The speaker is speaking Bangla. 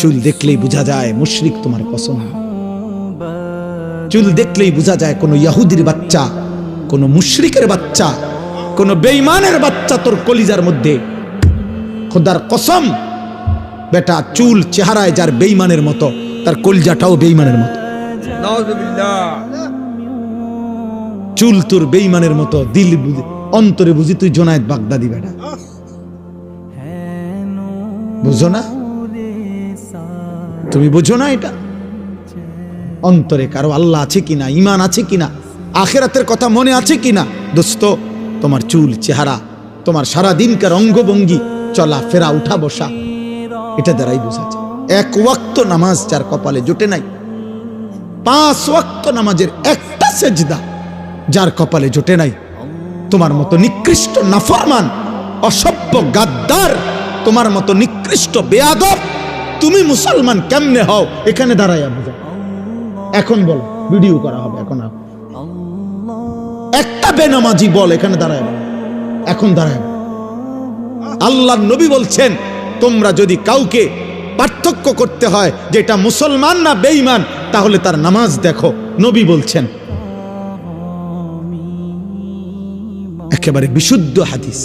চুল দেখলেই বোঝা যায় মুশরিক তোমার কসম। চুল দেখলেই বোঝা যায় কোন ইহুদির বাচ্চা, কোন মুশরিকের বাচ্চা, কোন বেঈমানের বাচ্চা তোর কলিজার মধ্যে। খোদার কসম বেটা, চুল চেহারায় যার বেঈমানের মতো, তার কলিজাটাও বেঈমানের মতো। চুল তোর বেঈমানের মতো, দিল অন্তরে বুঝি তুই জোনায়েদ বাগদাদি বেটা। বুঝো না? তুমি বুঝো না এটা? অন্তরে কারো আল্লাহ আছে কিনা, ঈমান আছে কিনা, আখিরাতের কথা মনে আছে কিনা? দোস্ত, তোমার চুল চেহারা, তোমার সারা দিনকার অঙ্গভঙ্গি, চলা ফেরা, উঠা বসা, এটা দ্বারাই বোঝা যায়। এক ওয়াক্ত নামাজ যার কপালে জোটে নাই, 5 ওয়াক্ত নামাজের একটা সেজদা যার কপালে জোটে নাই, তোমার মতো নিকৃষ্ট নাফরমান, অসভ্য, গাদ্দার, তোমার মতো নিকৃষ্ট বেয়াদব তুমি মুসলমান কেমনে হও? এখানে দাঁড়াইয়া বুঝা। এখন বল, ভিডিও করা হবে এখন। একটা বেনামাজি বল এখানে দাঁড়ায়, এখন দাঁড়ায়। আল্লাহর নবী বলছেন, তোমরা যদি কাউকে পার্থক্য করতে হয় যে এটা মুসলমান না বেঈমান, তাহলে তার নামাজ দেখো। নবী বলছেন, একেবারে বিশুদ্ধ হাদিস।